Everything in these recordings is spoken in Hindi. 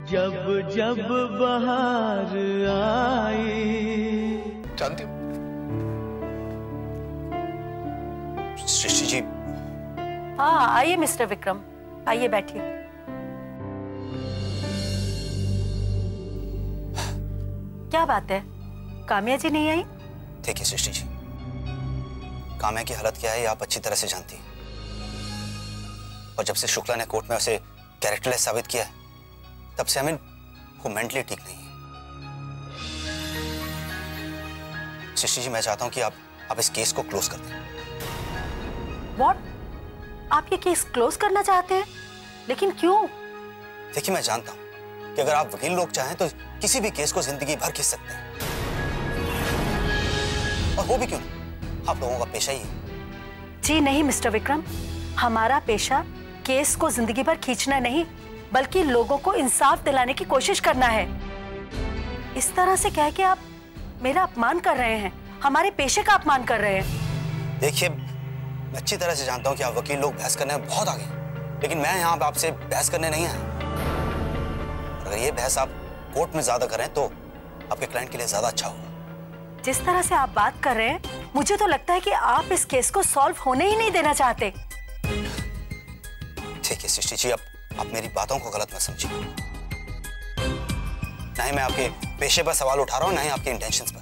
जब जब बहार आई। जानती हो सृष्टि जी? हाँ आइए मिस्टर विक्रम, आइए बैठिए। क्या बात है, काम्या जी नहीं आई? देखिए सृष्टि जी, काम्या की हालत क्या है ये आप अच्छी तरह से जानती हैं। और जब से शुक्ला ने कोर्ट में उसे कैरेक्टरलेस साबित किया है, तब से हमें वो मेंटली ठीक नहीं है। सृष्टि जी, मैं चाहता हूं कि आप इस केस को क्लोज कर दें। What? आप ये केस क्लोज करना चाहते हैं? लेकिन क्यों? देखिए, मैं जानता हूं कि अगर आप वकील लोग चाहें तो किसी भी केस को जिंदगी भर खींच सकते हैं, और वो भी क्यों नहीं, आप लोगों का पेशा ही है। जी नहीं मिस्टर विक्रम, हमारा पेशा केस को जिंदगी भर खींचना नहीं, बल्कि लोगों को इंसाफ दिलाने की कोशिश करना है। इस तरह से कह के आप मेरा अपमान कर रहे हैं, हमारे पेशे का अपमान कर रहे हैं। देखिए, मैं अच्छी तरह से जानता हूं कि आप वकील लोग बहस करने में बहुत आगे हैं, लेकिन मैं यहाँ आपसे बहस करने नहीं आया। अगर ये बहस आप कोर्ट में ज्यादा करें तो आपके क्लाइंट के लिए ज्यादा अच्छा होगा। जिस तरह से आप बात कर रहे हैं, मुझे तो लगता है कि आप इस केस को सॉल्व होने ही नहीं देना चाहते। ठीक है सृष्टि जी, आप मेरी बातों को गलत मत समझिए। ना ही मैं आपके पेशे पर सवाल उठा रहा हूं, ना ही आपके इंटेंशंस पर।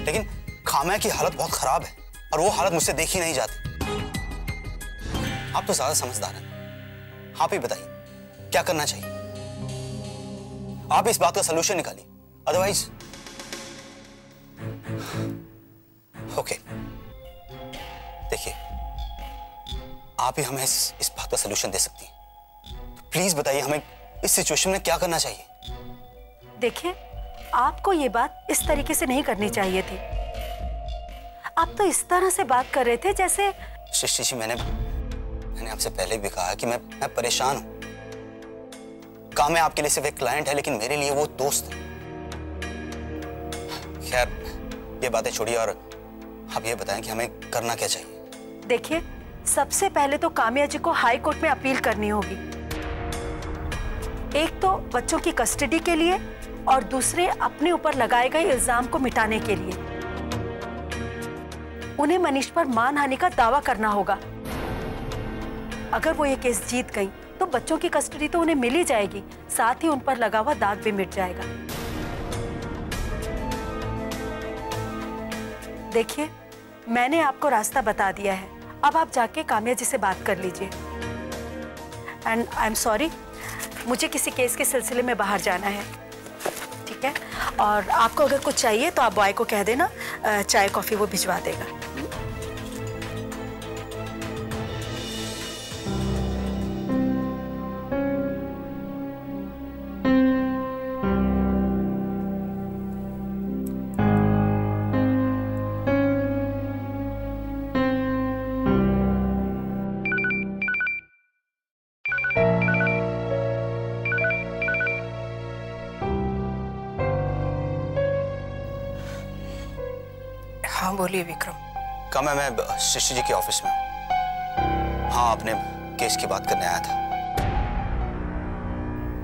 लेकिन काम्या की हालत बहुत खराब है और वो हालत मुझसे देखी नहीं जाती। आप तो ज्यादा समझदार हैं, आप ही बताइए क्या करना चाहिए। आप इस बात का सलूशन निकालिए, अदरवाइज ओके। देखिए, आप ही हमें इस बात का सलूशन दे सकती हैं, तो प्लीज बताइए हमें इस सिचुएशन में क्या करना चाहिए। देखिए, आपको ये बात इस तरीके से नहीं करनी चाहिए थी। आप तो इस तरह से बात कर रहे थे जैसे। सृष्टि जी, मैंने आपसे पहले भी कहा कि मैं परेशान हूं। काम्या आपके लिए सिर्फ एक क्लाइंट है, लेकिन मेरे लिए वो दोस्त है। खैर, ये बातें छोड़िए और आप ये बताएं कि हमें करना क्या चाहिए। देखिए, सबसे पहले तो काम्या जी को हाई कोर्ट में अपील करनी होगी। एक तो बच्चों की कस्टडी के लिए और दूसरे अपने ऊपर लगाए गए इल्जाम को मिटाने के लिए। उन्हें मनीष पर मानहानि का दावा करना होगा। अगर वो ये केस जीत गई तो बच्चों की कस्टडी तो उन्हें मिल ही जाएगी, साथ ही उन पर लगा हुआ दाग भी मिट जाएगा। देखिए, मैंने आपको रास्ता बता दिया है, अब आप जाके काम्या जी से बात कर लीजिए। एंड आई एम सॉरी, मुझे किसी केस के सिलसिले में बाहर जाना है, ठीक है? और आपको अगर कुछ चाहिए तो आप बॉय को कह देना, चाय कॉफी वो भिजवा देगा। हाँ बोलिए विक्रम। काम्या, मैं सृष्टि जी के ऑफिस में हूँ। हाँ, अपने केस की बात करने आया था।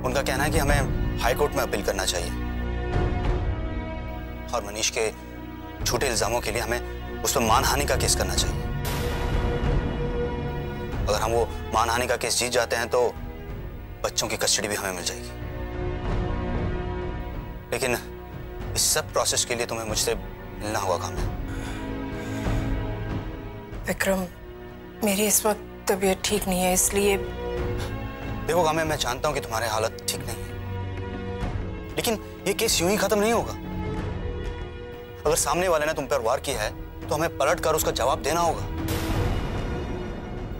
उनका कहना है कि हमें हाई कोर्ट में अपील करना चाहिए और मनीष के झूठे इल्जामों के लिए हमें उस पर मानहानि का केस करना चाहिए। अगर हम वो मानहानि का केस जीत जाते हैं तो बच्चों की कस्टडी भी हमें मिल जाएगी। लेकिन इस सब प्रोसेस के लिए तुम्हें मुझसे मिलना होगा काम्या। विक्रम, मेरी इस वक्त तबीयत ठीक नहीं है, इसलिए। देखो काम्या, मैं जानता हूं कि तुम्हारी हालत ठीक नहीं है, लेकिन ये केस यूं ही खत्म नहीं होगा। अगर सामने वाले ने तुम पर वार किया है तो हमें पलट कर उसका जवाब देना होगा।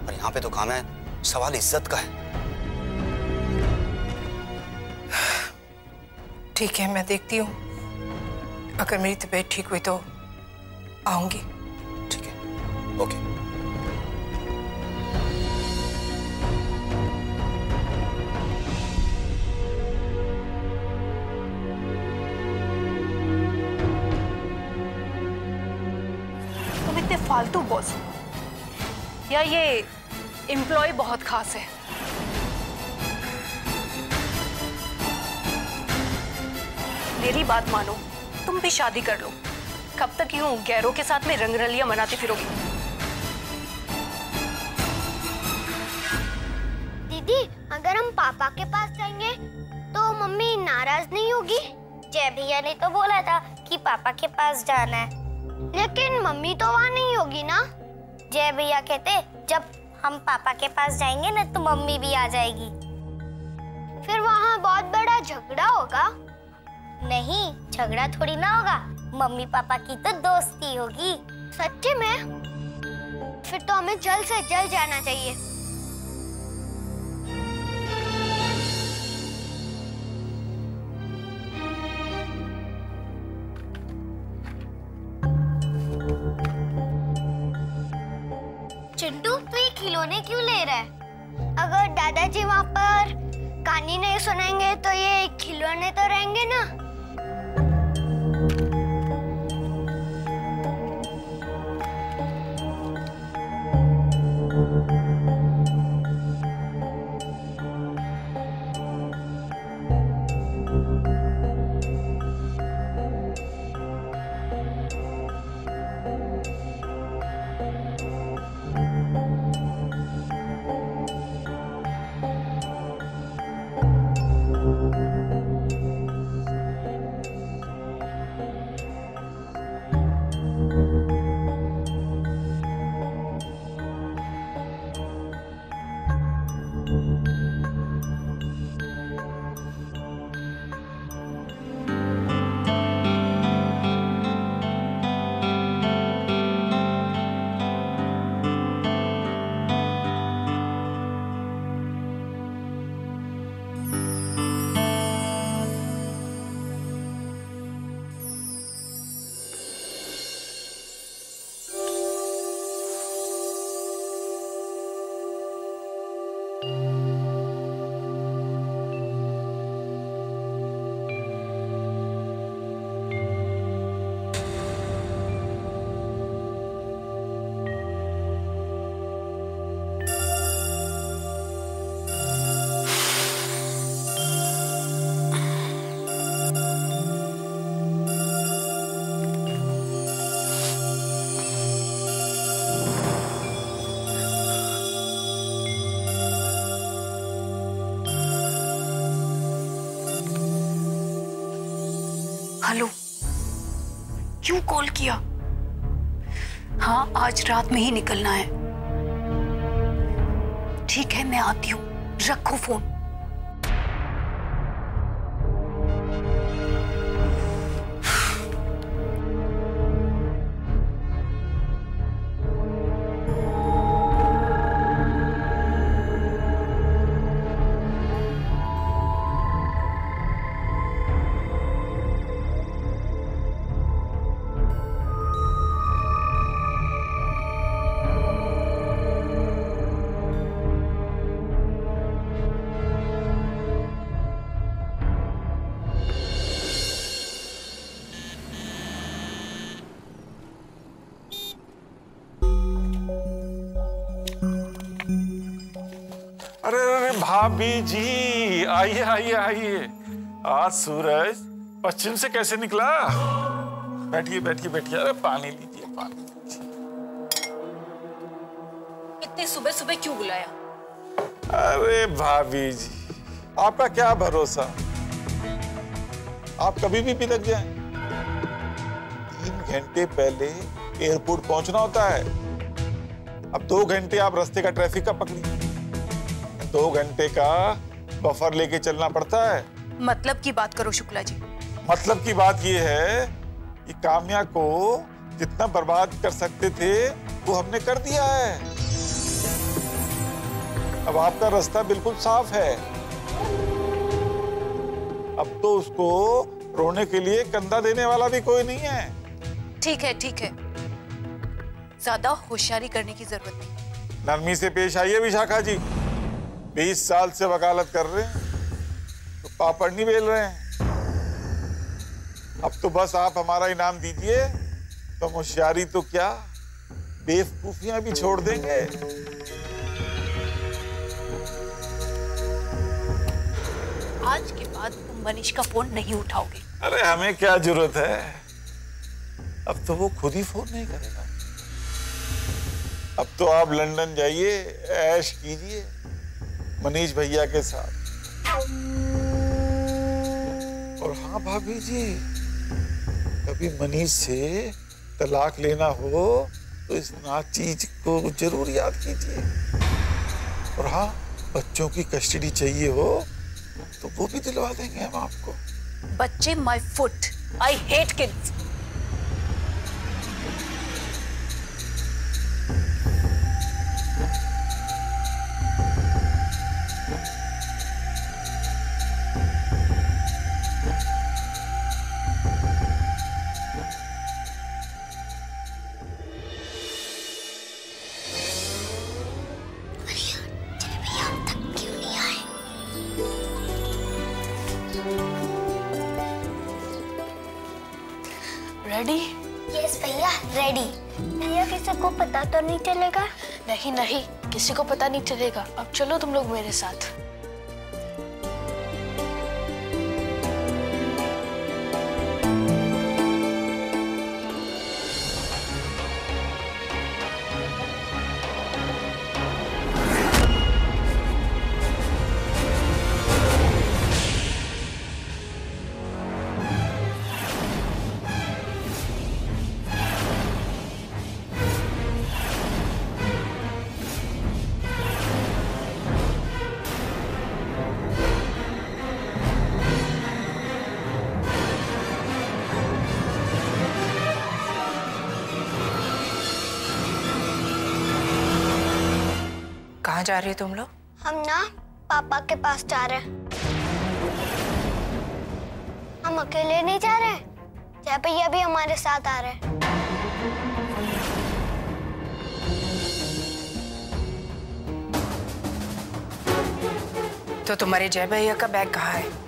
और यहाँ पे तो काम्या, सवाल इज्जत का है। ठीक है, मैं देखती हूँ, अगर मेरी तबीयत ठीक हुई तो आऊंगी। ठीक है, ओके। तुम इतने फालतू बॉस हो या ये एम्प्लॉय बहुत खास है? मेरी बात मानो, तुम भी शादी कर लो। कब तक यूं गैरों के साथ में रंगरलियां मनाती फिरोगी? दीदी, अगर हम पापा के पास जाएंगे तो मम्मी नाराज नहीं होगी? जय भैया ने तो बोला था कि पापा के पास जाना है, लेकिन मम्मी तो वहाँ नहीं होगी ना। जय भैया कहते जब हम पापा के पास जाएंगे ना तो मम्मी भी आ जाएगी। फिर वहाँ बहुत बड़ा झगड़ा होगा। नहीं, झगड़ा थोड़ी ना होगा, मम्मी पापा की तो दोस्ती होगी। सच्ची में? फिर तो हमें जल्द से जल्द जाना चाहिए। चिंटू, तू ये खिलौने क्यों ले रहा है? अगर दादाजी वहाँ पर कहानी नहीं सुनाएंगे तो ये खिलौने तो रहेंगे ना। हेलो, क्यों कॉल किया? हाँ, आज रात में ही निकलना है। ठीक है, मैं आती हूँ, रखो फोन। अरे भाभी जी, आइए आइए आइए। आज सूरज पश्चिम से कैसे निकला? बैठिए बैठिए बैठिए। अरे पानी लीजिए, पानी लीजिए। इतनी सुबह सुबह क्यों बुलाया? अरे भाभी जी, आपका क्या भरोसा, आप कभी भी पिलक जाएं। 3 घंटे पहले एयरपोर्ट पहुंचना होता है। अब 2 घंटे आप रास्ते का ट्रैफिक का पकड़िए, 2 घंटे का बफर लेके चलना पड़ता है। मतलब की बात करो शुक्ला जी। मतलब की बात यह है कि काम्या को जितना बर्बाद कर सकते थे वो हमने कर दिया है। अब आपका रास्ता बिल्कुल साफ है। अब तो उसको रोने के लिए कंधा देने वाला भी कोई नहीं है। ठीक है ठीक है, ज्यादा होशियारी करने की जरूरत नहीं। नरमी से पेश आइए विशाखा जी। 20 साल से वकालत कर रहे हैं तो पापड़ नहीं बेल रहे हैं। अब तो बस आप हमारा इनाम दीजिए तो होशियारी तो क्या, बेवकूफियां भी छोड़ देंगे। आज के बाद तुम मनीष का फोन नहीं उठाओगे? अरे हमें क्या जरूरत है, अब तो वो खुद ही फोन नहीं करेगा। अब तो आप लंदन जाइए, ऐश कीजिए मनीष भैया के साथ। और हाँ भाभी जी, कभी मनीष से तलाक लेना हो तो इस नाचीज को जरूर याद कीजिए। और हाँ, बच्चों की कस्टडी चाहिए हो तो वो भी दिलवा देंगे हम आपको। बच्चे my foot, I hate kids. Ready? Yes भैया, रेडी। भैया किसी को पता तो नहीं चलेगा? नहीं नहीं, किसी को पता नहीं चलेगा। अब चलो तुम लोग मेरे साथ। कहाँ जा रही हो तुम लोग? हम ना पापा के पास जा रहे हैं। हम अकेले नहीं जा रहे, जय भैया भी हमारे साथ आ रहे हैं। तो तुम्हारे जय भैया का बैग कहाँ है?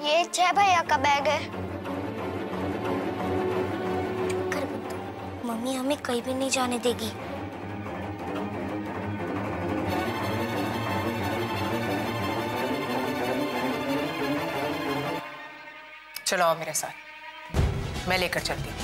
ये जय भैया का बैग है। मम्मी हमें कहीं भी नहीं जाने देगी। चलो आओ मेरे साथ, मैं लेकर चलती हूँ।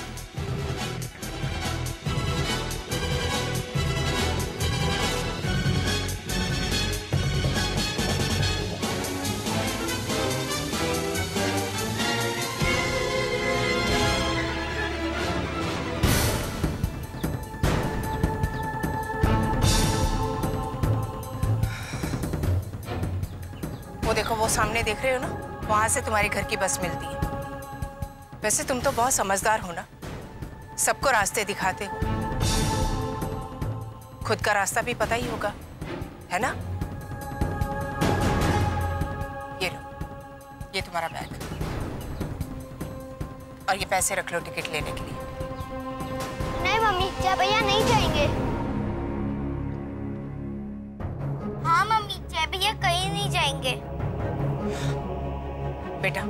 वो देखो, वो सामने देख रहे हो ना, वहां से तुम्हारे घर की बस मिलती है। वैसे तुम तो बहुत समझदार हो ना, सबको रास्ते दिखाते हो, खुद का रास्ता भी पता ही होगा, है ना? ये लो, ये तुम्हारा बैग, और ये पैसे रख लो टिकट लेने के लिए। नहीं मम्मी, जय भैया नहीं जाएंगे। हाँ मम्मी, जय भैया कहीं नहीं जाएंगे। बेटा,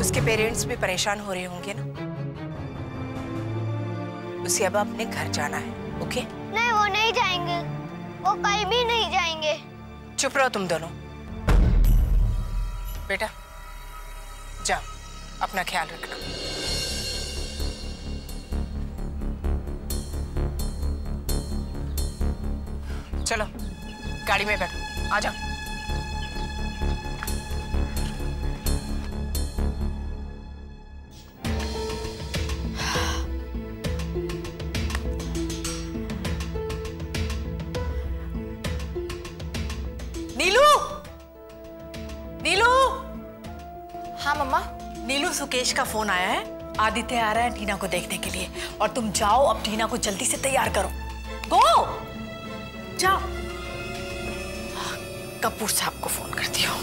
उसके पेरेंट्स भी परेशान हो रहे होंगे ना, उसे अब अपने घर जाना है, ओके? नहीं, वो नहीं जाएंगे, वो कहीं भी नहीं जाएंगे। चुप रहो तुम दोनों। बेटा जाओ, अपना ख्याल रखना। चलो गाड़ी में बैठो, आ जाओ। नीलू, नीलू। हाँ मम्मा। नीलू, सुकेश का फोन आया है, आदित्य आ रहा है टीना को देखने के लिए, और तुम जाओ अब टीना को जल्दी से तैयार करो। गो, जाओ। कपूर साहब को फोन करती हूँ।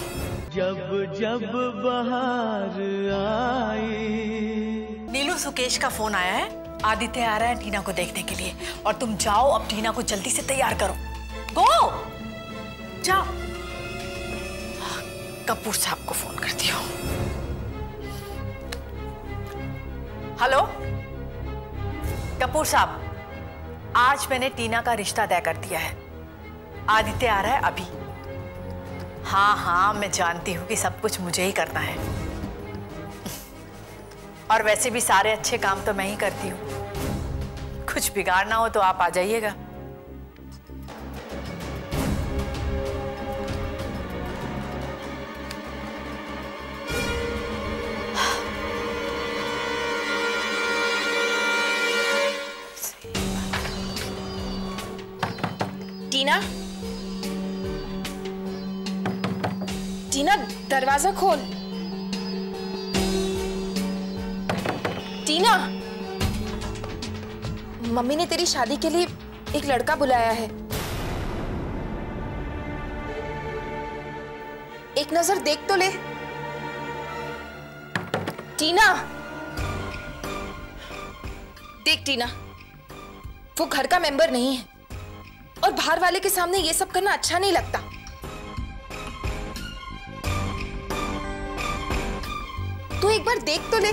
जब जब बहार आई। नीलू, सुकेश का फोन आया है, आदित्य आ रहा है टीना को देखने के लिए, और तुम जाओ अब टीना को जल्दी से तैयार करो। गो, जाओ। कपूर साहब को फोन करती हूँ। हेलो, कपूर साहब, आज मैंने टीना का रिश्ता तय कर दिया है। आदित्य आ रहा है अभी। हाँ हाँ, मैं जानती हूँ कि सब कुछ मुझे ही करना है, और वैसे भी सारे अच्छे काम तो मैं ही करती हूँ। कुछ बिगाड़ना हो तो आप आ जाइएगा। टीना, टीना दरवाजा खोल। टीना, मम्मी ने तेरी शादी के लिए एक लड़का बुलाया है। एक नजर देख तो ले। टीना, देख टीना, वो घर का मेंबर नहीं है और बाहर वाले के सामने ये सब करना अच्छा नहीं लगता। तू एक बार देख तो ले,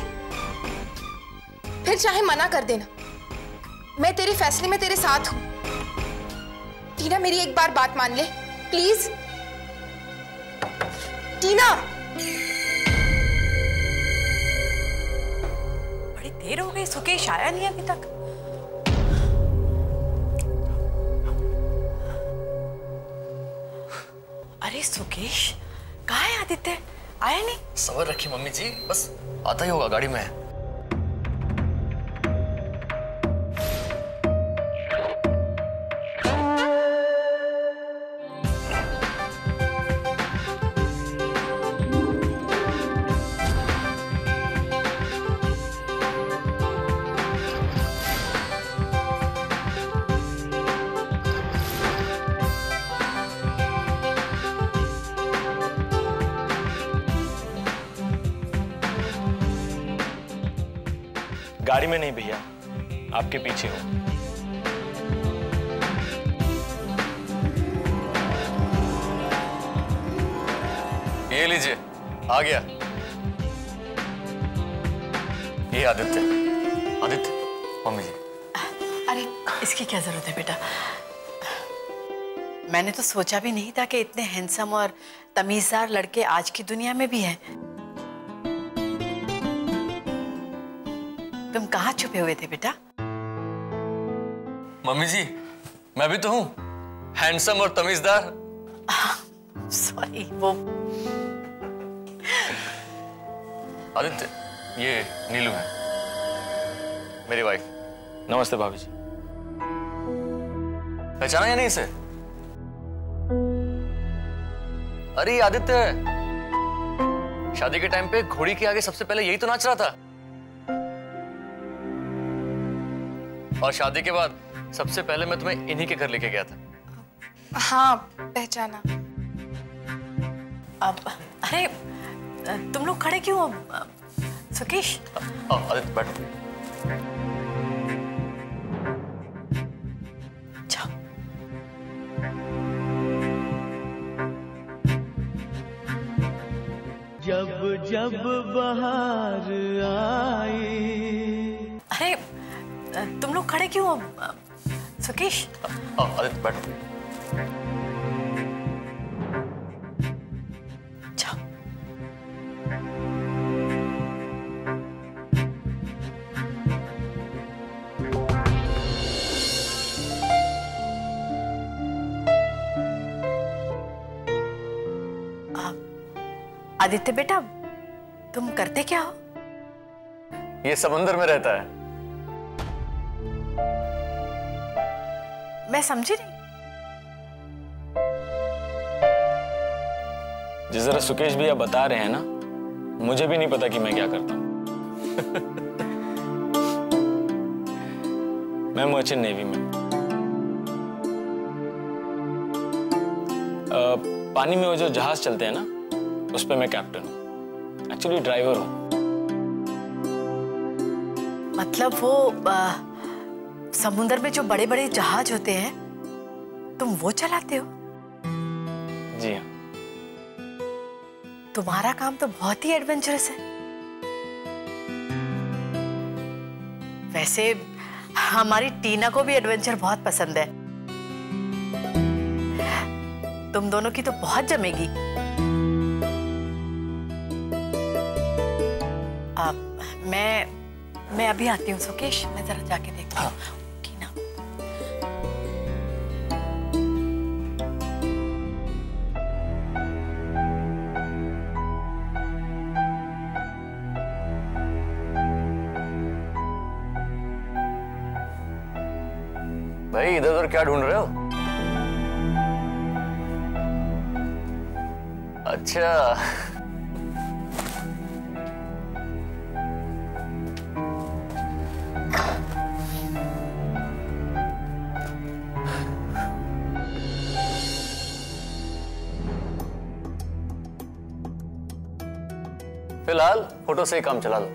फिर चाहे मना कर देना। मैं तेरे फैसले में तेरे साथ हूं। टीना, मेरी एक बार बात मान ले प्लीज। टीना, बड़ी देर हो गई, सुकेश आया नहीं अभी तक। अरे सुकेश, कहाँ है आदित्य? आया नहीं? सबर रखिए मम्मी जी, बस आता ही होगा, गाड़ी में है। गाड़ी में नहीं भैया, आपके पीछे हूं। ये लीजिए, आ गया। ये आदित्य। आदित्य, मम्मी जी। अरे इसकी क्या जरूरत है बेटा? मैंने तो सोचा भी नहीं था कि इतने हैंडसम और तमीजदार लड़के आज की दुनिया में भी हैं। तुम कहाँ छुपे हुए थे बेटा? मम्मी जी, मैं भी तो हूँ, हैंडसम और तमीजदार। सॉरी, वो आदित्य, ये नीलू है, मेरी वाइफ। नमस्ते भाभी जी। पहचाना या नहीं इसे? अरे ये आदित्य है, शादी के टाइम पे घोड़ी के आगे सबसे पहले यही तो नाच रहा था, और शादी के बाद सबसे पहले मैं तुम्हें इन्हीं के घर लेके गया था। हाँ, पहचाना। अब अरे तुम लोग खड़े क्यों हो? सुकेश, आदित्य बैठो। जाओ। जब जब बहार आई। अरे तुम लोग खड़े क्यों हो? सुकेश, आदित्य बैठो। जाओ। आदित्य बेटा, तुम करते क्या हो? ये समुंदर में रहता है। मैं समझी नहीं। जिस तरह सुकेश भैया बता रहे हैं ना, मुझे भी नहीं पता कि मैं क्या करता हूँ। मैं मर्चेंट नेवी में पानी में वो जो जहाज चलते हैं ना, उस पे मैं कैप्टन हूँ। एक्चुअली ड्राइवर हूँ। मतलब वो समुद्र में जो बड़े बड़े जहाज होते हैं, तुम वो चलाते हो? जी हाँ। तुम्हारा काम तो बहुत ही एडवेंचरस है। वैसे हमारी टीना को भी एडवेंचर बहुत पसंद है। तुम दोनों की तो बहुत जमेगी। मैं अभी आती हूँ सुकेश, मैं जरा जाके देखती हूँ। टीना, भाई इधर उधर क्या ढूंढ रहे हो? अच्छा, फिलहाल फोटो से ही काम चला लो।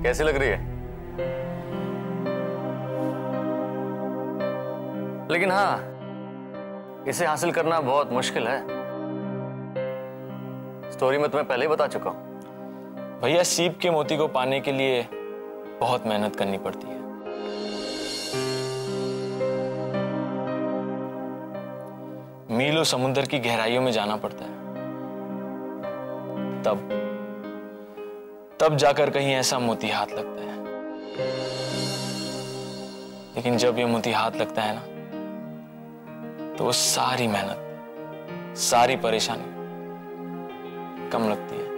कैसी लग रही है? लेकिन हाँ, इसे हासिल करना बहुत मुश्किल है। स्टोरी में तुम्हें पहले ही बता चुका हूं। भैया, सीप के मोती को पाने के लिए बहुत मेहनत करनी पड़ती है। मीलों समुद्र की गहराइयों में जाना पड़ता है, तब जाकर कहीं ऐसा मोती हाथ लगता है। लेकिन जब ये मोती हाथ लगता है ना, तो वो सारी मेहनत, सारी परेशानी कम लगती है।